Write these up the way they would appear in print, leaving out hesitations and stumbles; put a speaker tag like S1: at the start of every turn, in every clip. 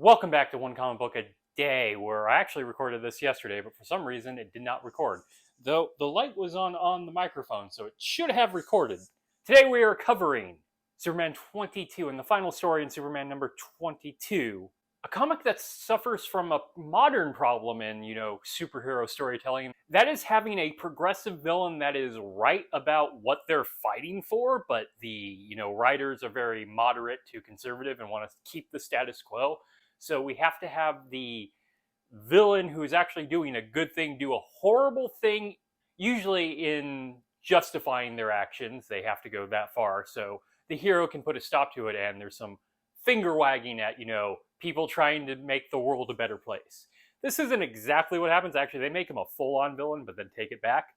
S1: Welcome back to One Comic Book a Day, where I actually recorded this yesterday, but for some reason it did not record. Though the light was on the microphone, so it should have recorded. Today we are covering Superman 22 and the final story in Superman number 22. A comic that suffers from a modern problem in, superhero storytelling. That is having a progressive villain that is right about what they're fighting for, but the, writers are very moderate to conservative and want to keep the status quo. So we have to have the villain who is actually doing a good thing do a horrible thing, usually in justifying their actions. They have to go that far. So the hero can put a stop to it, and there's some finger wagging at, people trying to make the world a better place. This isn't exactly what happens. Actually, they make him a full-on villain, but then take it back.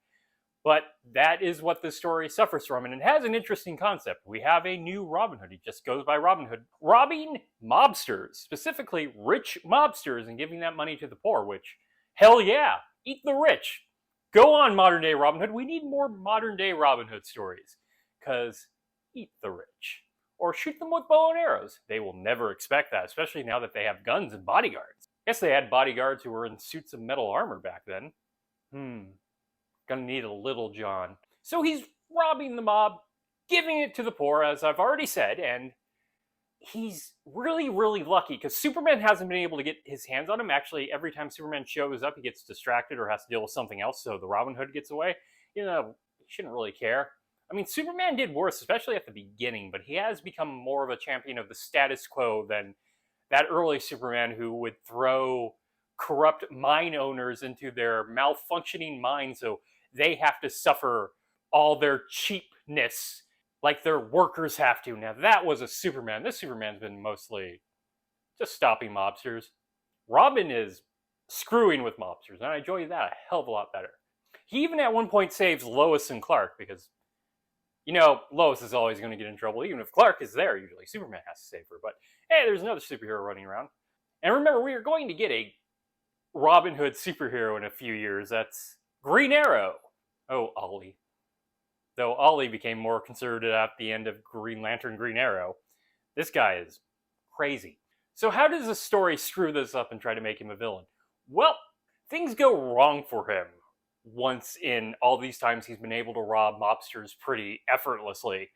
S1: But that is what this story suffers from, and it has an interesting concept. We have a new Robin Hood. He just goes by Robin Hood. Robbing mobsters, specifically rich mobsters, and giving that money to the poor, which, hell yeah, eat the rich. Go on, modern-day Robin Hood. We need more modern-day Robin Hood stories, because eat the rich. Or shoot them with bow and arrows. They will never expect that, especially now that they have guns and bodyguards. I guess they had bodyguards who were in suits of metal armor back then. Gonna need a Little John. So he's robbing the mob, giving it to the poor, as I've already said, and he's really, really lucky because Superman hasn't been able to get his hands on him. Actually, every time Superman shows up, he gets distracted or has to deal with something else, so the Robin Hood gets away. He shouldn't really care. I mean, Superman did worse, especially at the beginning, but he has become more of a champion of the status quo than that early Superman who would throw corrupt mine owners into their malfunctioning mines so they have to suffer all their cheapness like their workers have to. Now that was a Superman. This Superman's been mostly just stopping mobsters. Robin is screwing with mobsters, and I enjoy that a hell of a lot better. He even at one point saves Lois and Clark because, Lois is always going to get in trouble. Even if Clark is there, usually Superman has to save her. But hey, there's another superhero running around. And remember, we are going to get a Robin Hood superhero in a few years. That's Green Arrow. Oh, Ollie. Though Ollie became more conservative at the end of Green Lantern, Green Arrow. This guy is crazy. So how does the story screw this up and try to make him a villain? Well, things go wrong for him once in all these times he's been able to rob mobsters pretty effortlessly.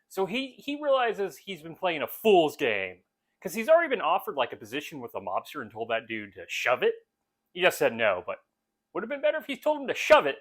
S1: So he realizes he's been playing a fool's game. Because he's already been offered like a position with a mobster and told that dude to shove it. He just said no, but would have been better if he told him to shove it.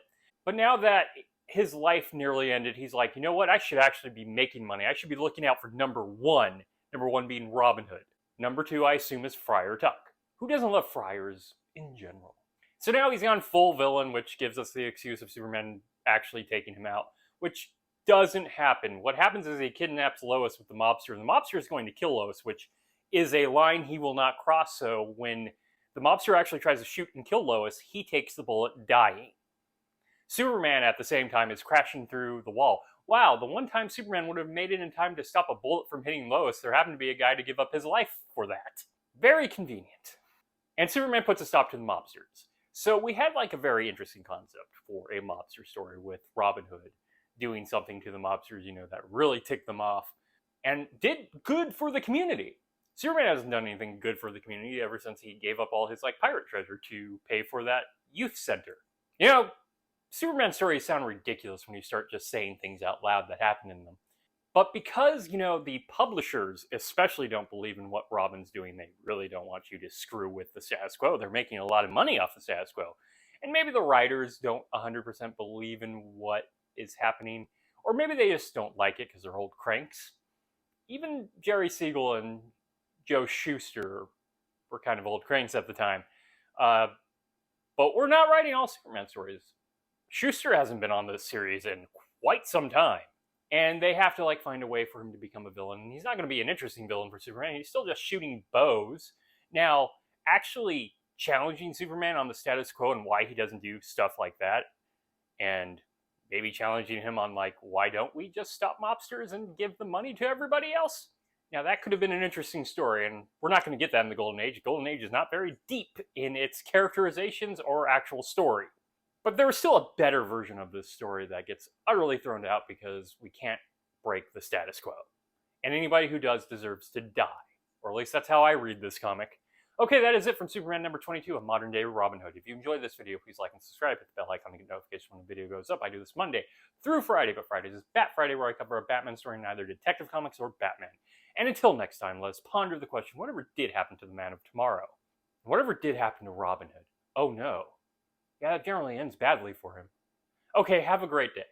S1: But now that his life nearly ended, he's like, you know what? I should actually be making money. I should be looking out for number one. Number one being Robin Hood. Number two, I assume, is Friar Tuck. Who doesn't love friars in general? So now he's gone full villain, which gives us the excuse of Superman actually taking him out, which doesn't happen. What happens is he kidnaps Lois with the mobster, and the mobster is going to kill Lois, which is a line he will not cross. So when the mobster actually tries to shoot and kill Lois, he takes the bullet, dying. Superman, at the same time, is crashing through the wall. Wow, the one time Superman would have made it in time to stop a bullet from hitting Lois, there happened to be a guy to give up his life for that. Very convenient. And Superman puts a stop to the mobsters. So we had like a very interesting concept for a mobster story with Robin Hood doing something to the mobsters, that really ticked them off and did good for the community. Superman hasn't done anything good for the community ever since he gave up all his pirate treasure to pay for that youth center. Superman stories sound ridiculous when you start just saying things out loud that happen in them. But because, the publishers especially don't believe in what Robin's doing, they really don't want you to screw with the status quo. They're making a lot of money off the status quo. And maybe the writers don't 100% believe in what is happening. Or maybe they just don't like it because they're old cranks. Even Jerry Siegel and Joe Shuster were kind of old cranks at the time. But we're not writing all Superman stories. Shuster hasn't been on this series in quite some time. And they have to find a way for him to become a villain. And he's not going to be an interesting villain for Superman. He's still just shooting bows. Now, actually challenging Superman on the status quo and why he doesn't do stuff like that. And maybe challenging him on why don't we just stop mobsters and give the money to everybody else? Now, that could have been an interesting story, and we're not going to get that in the Golden Age. Golden Age is not very deep in its characterizations or actual story. But there was still a better version of this story that gets utterly thrown out because we can't break the status quo. And anybody who does deserves to die. Or at least that's how I read this comic. Okay, that is it from Superman number 22 of modern day Robin Hood. If you enjoyed this video, please like and subscribe. Hit the bell icon to get notifications when the video goes up. I do this Monday through Friday, but Fridays is Bat Friday, where I cover a Batman story in either Detective Comics or Batman. And until next time, let us ponder the question, whatever did happen to the Man of Tomorrow? Whatever did happen to Robin Hood? Oh no. Yeah, that generally ends badly for him. Okay, have a great day.